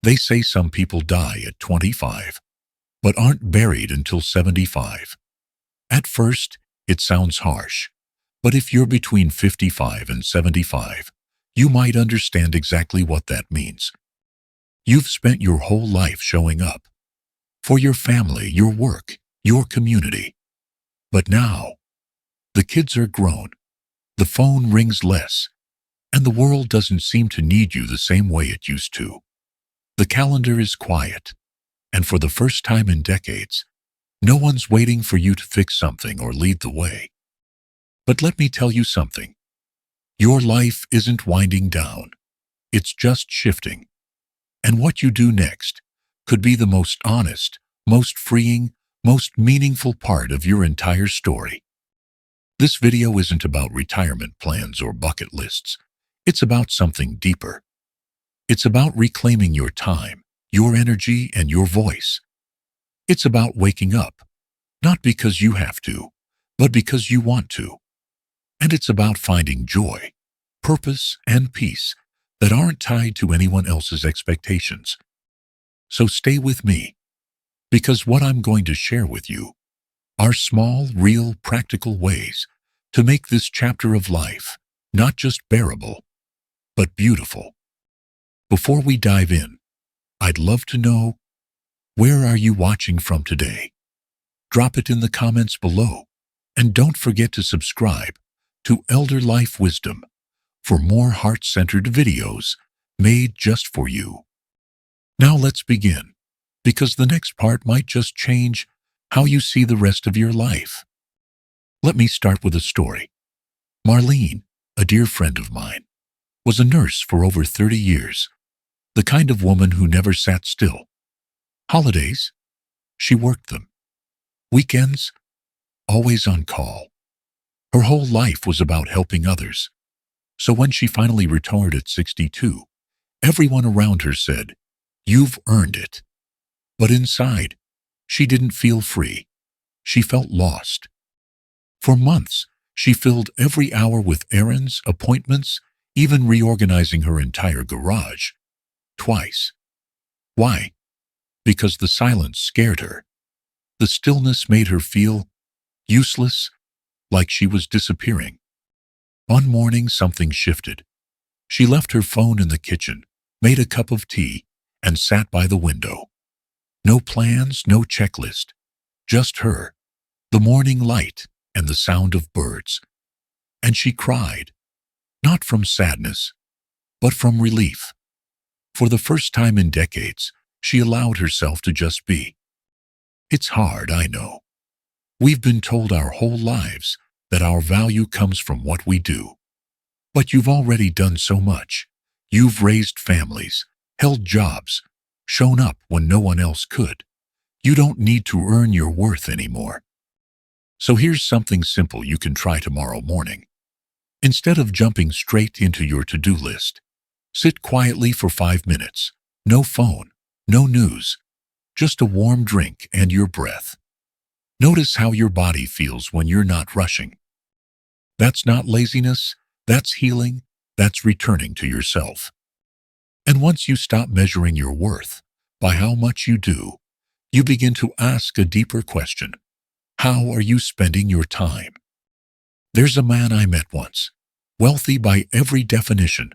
They say some people die at 25, but aren't buried until 75. At first, it sounds harsh, but if you're between 55 and 75, you might understand exactly what that means. You've spent your whole life showing up for your family, your work, your community. But now, the kids are grown, the phone rings less, and the world doesn't seem to need you the same way it used to. The calendar is quiet, and for the first time in decades, no one's waiting for you to fix something or lead the way. But let me tell you something. Your life isn't winding down. It's just shifting. And what you do next could be the most honest, most freeing, most meaningful part of your entire story. This video isn't about retirement plans or bucket lists. It's about something deeper. It's about reclaiming your time, your energy, and your voice. It's about waking up, not because you have to, but because you want to. And it's about finding joy, purpose, and peace that aren't tied to anyone else's expectations. So stay with me, because what I'm going to share with you are small, real, practical ways to make this chapter of life not just bearable, but beautiful. Before we dive in, I'd love to know, where are you watching from today? Drop it in the comments below, and don't forget to subscribe to ElderLife Wisdom for more heart-centered videos made just for you. Now let's begin, because the next part might just change how you see the rest of your life. Let me start with a story. Marlene, a dear friend of mine, was a nurse for over 30 years, the kind of woman who never sat still. Holidays, she worked them. Weekends, always on call. Her whole life was about helping others. So when she finally retired at 62, everyone around her said, "You've earned it." But inside, she didn't feel free. She felt lost. For months, she filled every hour with errands, appointments, even reorganizing her entire garage. Twice. Why? Because the silence scared her. The stillness made her feel useless, like she was disappearing. One morning, something shifted. She left her phone in the kitchen, made a cup of tea, and sat by the window. No plans, no checklist, just her, the morning light, and the sound of birds. And she cried, not from sadness, but from relief. For the first time in decades, she allowed herself to just be. It's hard, I know. We've been told our whole lives that our value comes from what we do. But you've already done so much. You've raised families, held jobs, shown up when no one else could. You don't need to earn your worth anymore. So here's something simple you can try tomorrow morning. Instead of jumping straight into your to-do list, sit quietly for 5 minutes. No phone, no news, just a warm drink and your breath. Notice how your body feels when you're not rushing. That's not laziness, that's healing, that's returning to yourself. And once you stop measuring your worth by how much you do, you begin to ask a deeper question. How are you spending your time? There's a man I met once, wealthy by every definition.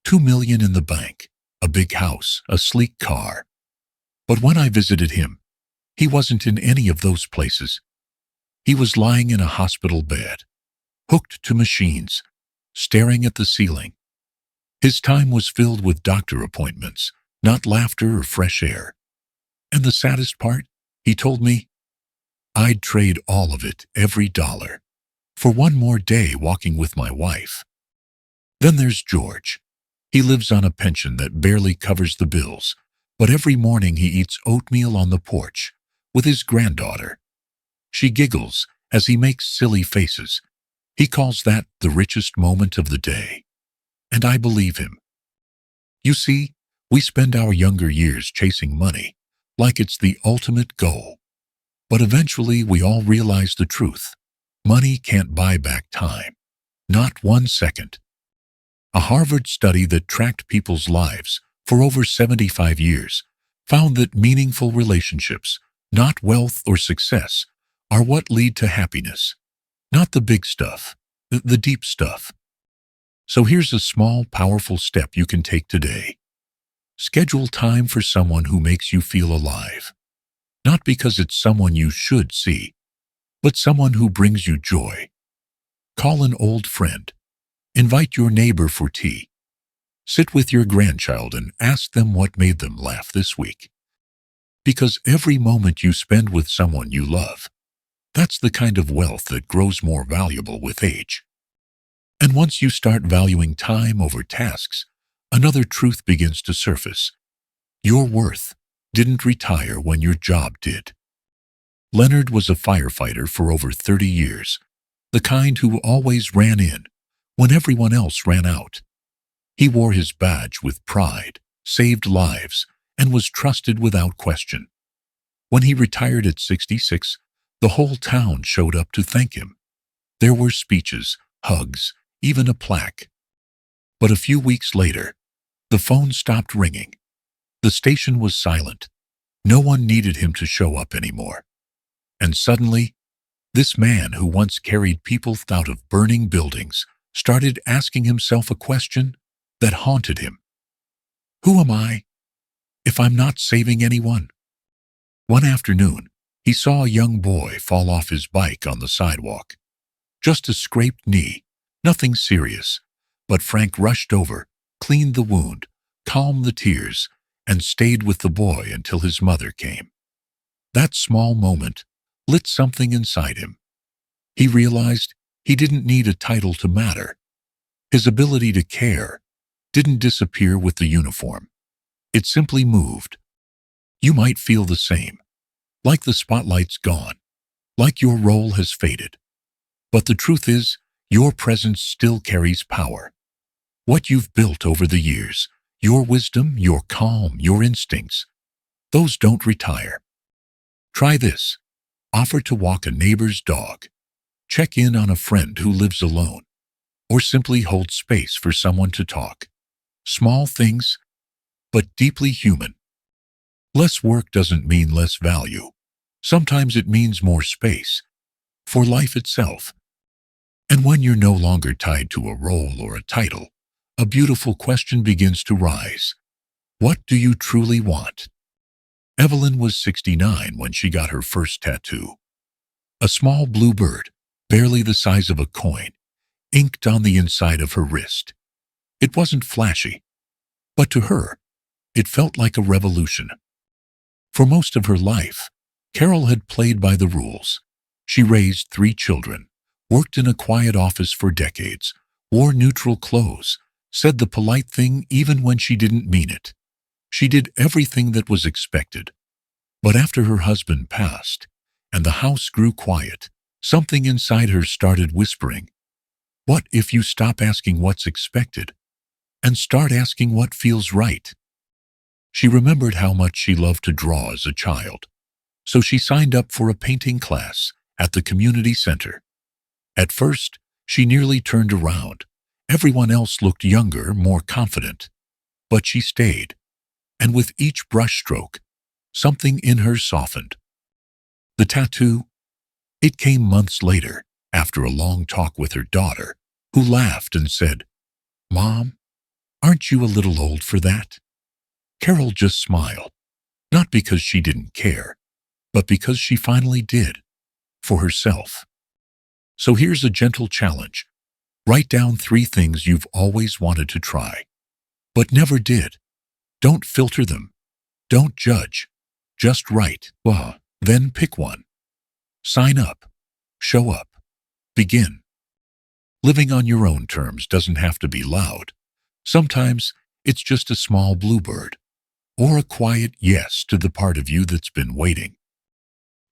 $2 million in the bank, a big house, a sleek car. But when I visited him, he wasn't in any of those places. He was lying in a hospital bed, hooked to machines, staring at the ceiling. His time was filled with doctor appointments, not laughter or fresh air. And the saddest part, he told me, I'd trade all of it, every dollar, for one more day walking with my wife. Then there's George. He lives on a pension that barely covers the bills, but every morning he eats oatmeal on the porch with his granddaughter. She giggles as he makes silly faces. He calls that the richest moment of the day. And I believe him. You see, we spend our younger years chasing money, like it's the ultimate goal. But eventually we all realize the truth. Money can't buy back time. Not 1 second. A Harvard study that tracked people's lives for over 75 years, found that meaningful relationships, not wealth or success, are what lead to happiness. Not the big stuff, the deep stuff. So here's a small, powerful step you can take today. Schedule time for someone who makes you feel alive. Not because it's someone you should see, but someone who brings you joy. Call an old friend. Invite your neighbor for tea. Sit with your grandchild and ask them what made them laugh this week. Because every moment you spend with someone you love, that's the kind of wealth that grows more valuable with age. And once you start valuing time over tasks, another truth begins to surface. Your worth didn't retire when your job did. Leonard was a firefighter for over 30 years, the kind who always ran in when everyone else ran out. He wore his badge with pride, saved lives, and was trusted without question. When he retired at 66, the whole town showed up to thank him. There were speeches, hugs, even a plaque. But a few weeks later, the phone stopped ringing. The station was silent. No one needed him to show up anymore. And suddenly, this man who once carried people out of burning buildings started asking himself a question that haunted him. Who am I if I'm not saving anyone? One afternoon, he saw a young boy fall off his bike on the sidewalk. Just a scraped knee, nothing serious, but Frank rushed over, cleaned the wound, calmed the tears, and stayed with the boy until his mother came. That small moment lit something inside him. He realized he didn't need a title to matter. His ability to care didn't disappear with the uniform. It simply moved. You might feel the same, like the spotlight's gone, like your role has faded. But the truth is, your presence still carries power. What you've built over the years, your wisdom, your calm, your instincts, those don't retire. Try this. Offer to walk a neighbor's dog. Check in on a friend who lives alone. Or simply hold space for someone to talk. Small things, but deeply human. Less work doesn't mean less value. Sometimes it means more space for life itself. And when you're no longer tied to a role or a title, a beautiful question begins to rise. What do you truly want? Evelyn was 69 when she got her first tattoo. A small blue bird, barely the size of a coin, inked on the inside of her wrist. It wasn't flashy, but to her, it felt like a revolution. For most of her life, Carol had played by the rules. She raised 3 children, worked in a quiet office for decades, wore neutral clothes, said the polite thing even when she didn't mean it. She did everything that was expected. But after her husband passed, and the house grew quiet, something inside her started whispering, what if you stop asking what's expected and start asking what feels right? She remembered how much she loved to draw as a child, so she signed up for a painting class at the community center. At first, she nearly turned around. Everyone else looked younger, more confident. But she stayed, and with each brushstroke, something in her softened. The tattoo? It came months later, after a long talk with her daughter, who laughed and said, "Mom, aren't you a little old for that?" Carol just smiled, not because she didn't care, but because she finally did, for herself. So here's a gentle challenge. Write down 3 things you've always wanted to try, but never did. Don't filter them. Don't judge. Just write. Then pick one. Sign up. Show up. Begin. Living on your own terms doesn't have to be loud. Sometimes it's just a small bluebird, or a quiet yes to the part of you that's been waiting.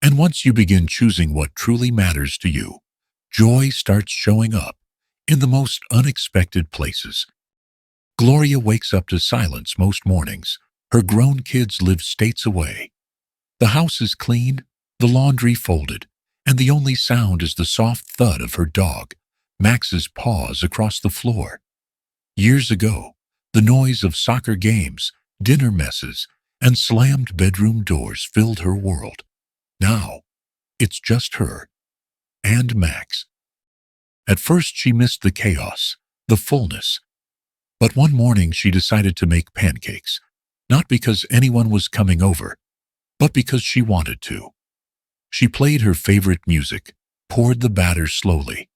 And once you begin choosing what truly matters to you, joy starts showing up in the most unexpected places. Gloria wakes up to silence most mornings. Her grown kids live states away. The house is clean, the laundry folded, and the only sound is the soft thud of her dog, Max's paws across the floor. Years ago, the noise of soccer games dinner messes, and slammed bedroom doors filled her world. Now, it's just her and Max. At first she missed the chaos, the fullness, but one morning she decided to make pancakes, not because anyone was coming over, but because she wanted to. She played her favorite music, poured the batter slowly,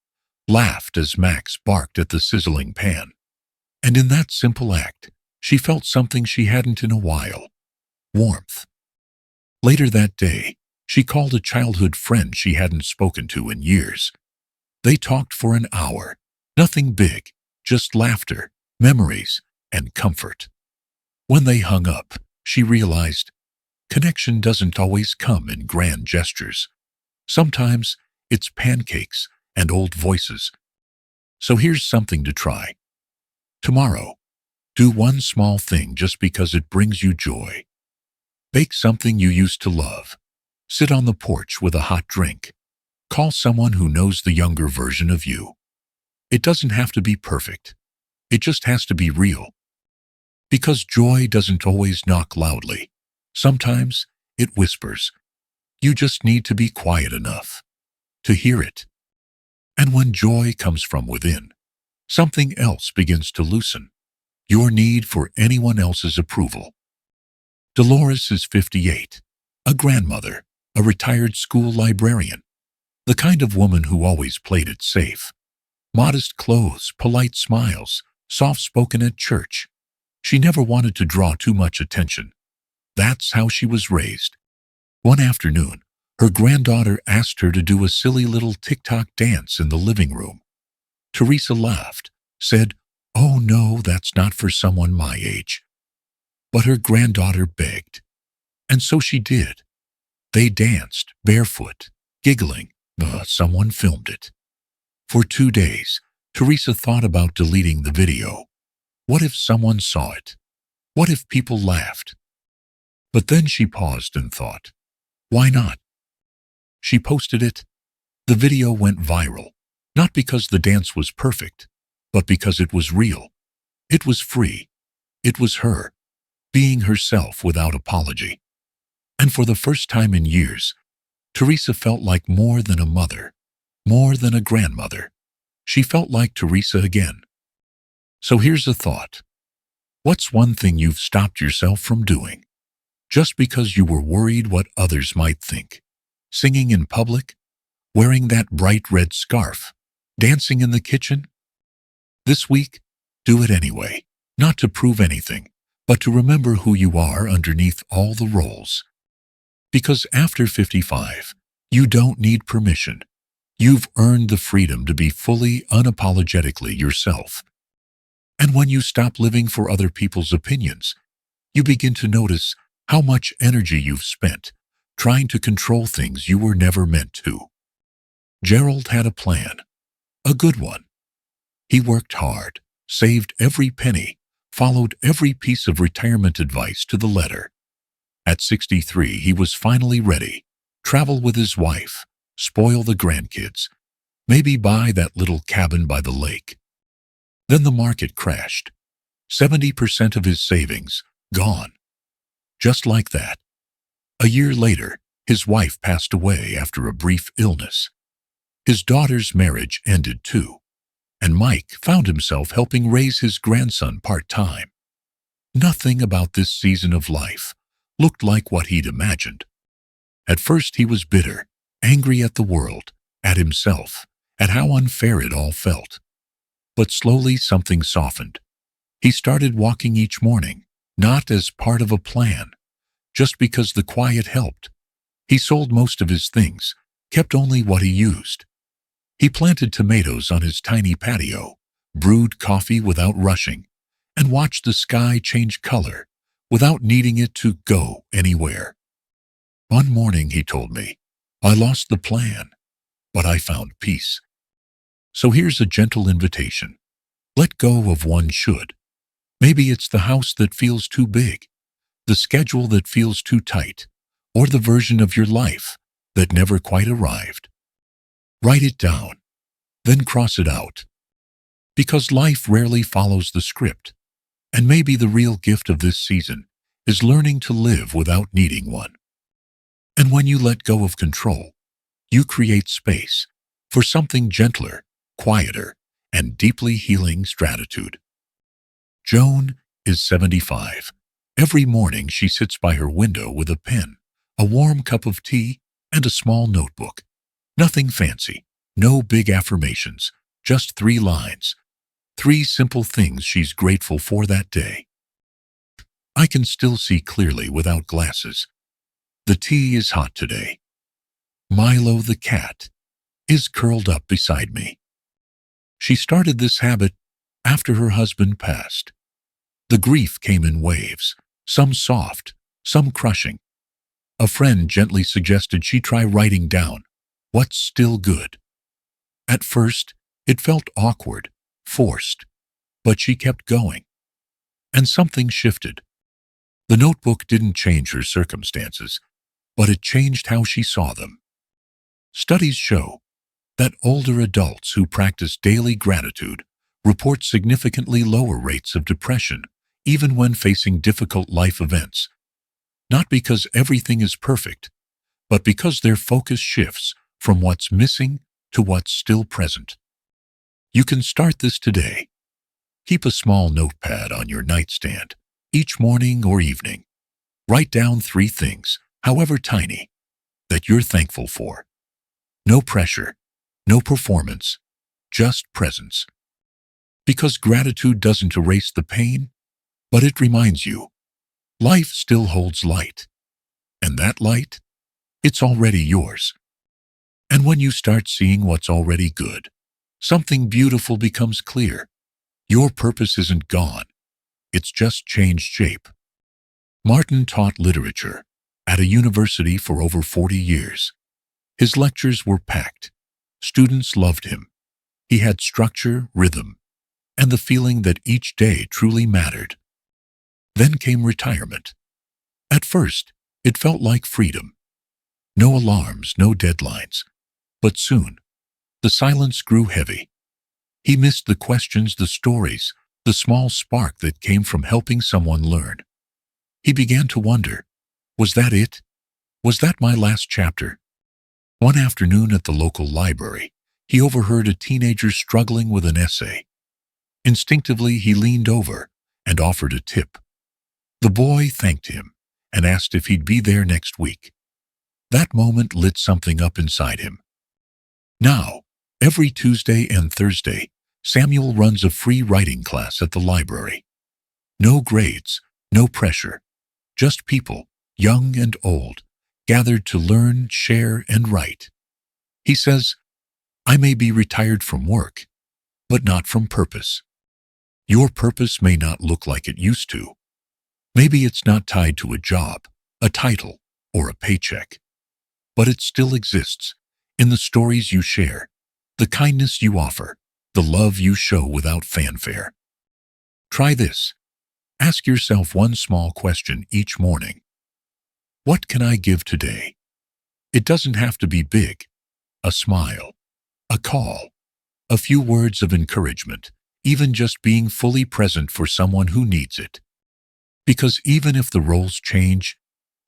laughed as Max barked at the sizzling pan. And in that simple act, she felt something she hadn't in a while: warmth. Later that day, she called a childhood friend she hadn't spoken to in years. They talked for an hour. Nothing big, just laughter, memories, and comfort. When they hung up, she realized connection doesn't always come in grand gestures. Sometimes it's pancakes and old voices. So here's something to try. Tomorrow, do one small thing just because it brings you joy. Bake something you used to love. Sit on the porch with a hot drink. Call someone who knows the younger version of you. It doesn't have to be perfect. It just has to be real. Because joy doesn't always knock loudly. Sometimes it whispers. You just need to be quiet enough to hear it. And when joy comes from within, something else begins to loosen. Your need for anyone else's approval. Dolores is 58, a grandmother, a retired school librarian, the kind of woman who always played it safe. Modest clothes, polite smiles, soft-spoken at church. She never wanted to draw too much attention. That's how she was raised. One afternoon, her granddaughter asked her to do a silly little TikTok dance in the living room. Teresa laughed, said, "Oh no, that's not for someone my age." But her granddaughter begged. And so she did. They danced, barefoot, giggling. Someone filmed it. For 2 days, Teresa thought about deleting the video. What if someone saw it? What if people laughed? But then she paused and thought, why not? She posted it. The video went viral, not because the dance was perfect, but because it was real. It was free. It was her, being herself without apology. And for the first time in years, Teresa felt like more than a mother, more than a grandmother. She felt like Teresa again. So here's a thought. What's one thing you've stopped yourself from doing, just because you were worried what others might think? Singing in public? Wearing that bright red scarf? Dancing in the kitchen? This week, do it anyway, not to prove anything, but to remember who you are underneath all the roles. Because after 55, you don't need permission. You've earned the freedom to be fully, unapologetically yourself. And when you stop living for other people's opinions, you begin to notice how much energy you've spent trying to control things you were never meant to. Gerald had a plan, a good one. He worked hard, saved every penny, followed every piece of retirement advice to the letter. At 63, he was finally ready. Travel with his wife, spoil the grandkids, maybe buy that little cabin by the lake. Then the market crashed. 70% of his savings gone. Just like that. A year later, his wife passed away after a brief illness. His daughter's marriage ended too, and Mike found himself helping raise his grandson part-time. Nothing about this season of life looked like what he'd imagined. At first he was bitter, angry at the world, at himself, at how unfair it all felt. But slowly something softened. He started walking each morning, not as part of a plan, just because the quiet helped. He sold most of his things, kept only what he used. He planted tomatoes on his tiny patio, brewed coffee without rushing, and watched the sky change color without needing it to go anywhere. One morning, he told me, I lost the plan, but I found peace. So here's a gentle invitation. Let go of one should. Maybe it's the house that feels too big, the schedule that feels too tight, or the version of your life that never quite arrived. Write it down, then cross it out. Because life rarely follows the script, and maybe the real gift of this season is learning to live without needing one. And when you let go of control, you create space for something gentler, quieter, and deeply healing gratitude. Joan is 75. Every morning she sits by her window with a pen, a warm cup of tea, and a small notebook. Nothing fancy, no big affirmations, just 3 lines. 3 simple things she's grateful for that day. I can still see clearly without glasses. The tea is hot today. Milo the cat is curled up beside me. She started this habit after her husband passed. The grief came in waves, some soft, some crushing. A friend gently suggested she try writing down what's still good. At first, it felt awkward, forced, but she kept going. And something shifted. The notebook didn't change her circumstances, but it changed how she saw them. Studies show that older adults who practice daily gratitude report significantly lower rates of depression, even when facing difficult life events. Not because everything is perfect, but because their focus shifts from what's missing to what's still present. You can start this today. Keep a small notepad on your nightstand, each morning or evening. Write down 3 things, however tiny, that you're thankful for. No pressure, no performance, just presence. Because gratitude doesn't erase the pain, but it reminds you, life still holds light. And that light, it's already yours. And when you start seeing what's already good, something beautiful becomes clear. Your purpose isn't gone. It's just changed shape. Martin taught literature at a university for over 40 years. His lectures were packed. Students loved him. He had structure, rhythm, and the feeling that each day truly mattered. Then came retirement. At first, it felt like freedom. No alarms, no deadlines. But soon, the silence grew heavy. He missed the questions, the stories, the small spark that came from helping someone learn. He began to wonder, was that it? Was that my last chapter? One afternoon at the local library, he overheard a teenager struggling with an essay. Instinctively, he leaned over and offered a tip. The boy thanked him and asked if he'd be there next week. That moment lit something up inside him. Now, every Tuesday and Thursday, Samuel runs a free writing class at the library. No grades, no pressure, just people, young and old, gathered to learn, share, and write. He says, I may be retired from work, but not from purpose. Your purpose may not look like it used to. Maybe it's not tied to a job, a title, or a paycheck. But it still exists in the stories you share, the kindness you offer, the love you show without fanfare. Try this. Ask yourself one small question each morning. What can I give today? It doesn't have to be big. A smile, a call, a few words of encouragement, even just being fully present for someone who needs it. Because even if the roles change,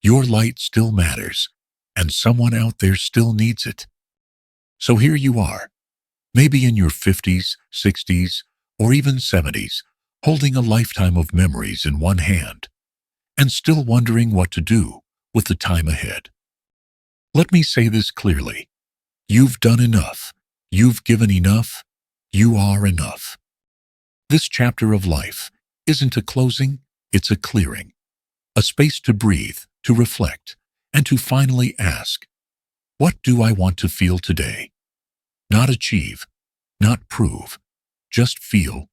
your light still matters, and someone out there still needs it. So here you are, maybe in your 50s, 60s, or even 70s, holding a lifetime of memories in one hand, and still wondering what to do with the time ahead. Let me say this clearly. You've done enough. You've given enough. You are enough. This chapter of life isn't a closing, it's a clearing. A space to breathe, to reflect, and to finally ask, what do I want to feel today? Not achieve, not prove, just feel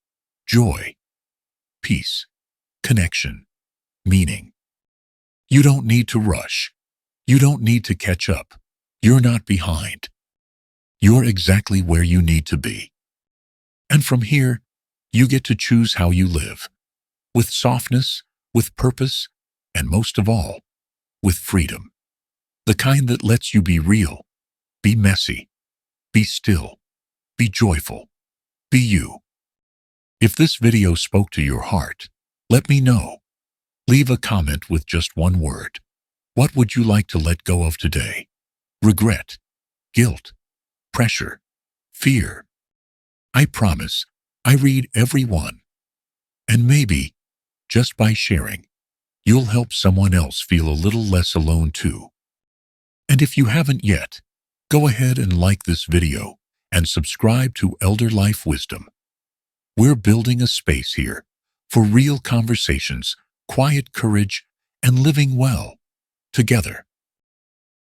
joy, peace, connection, meaning. You don't need to rush. You don't need to catch up. You're not behind. You're exactly where you need to be. And from here, you get to choose how you live. With softness, with purpose, and most of all, with freedom. The kind that lets you be real, be messy, be still, be joyful, be you. If this video spoke to your heart, let me know. Leave a comment with just one word. What would you like to let go of today? Regret, guilt, pressure, fear. I promise, I read every one. And maybe, just by sharing, you'll help someone else feel a little less alone too. And if you haven't yet, go ahead and like this video and subscribe to ElderLife Wisdom. We're building a space here for real conversations, quiet courage, and living well together.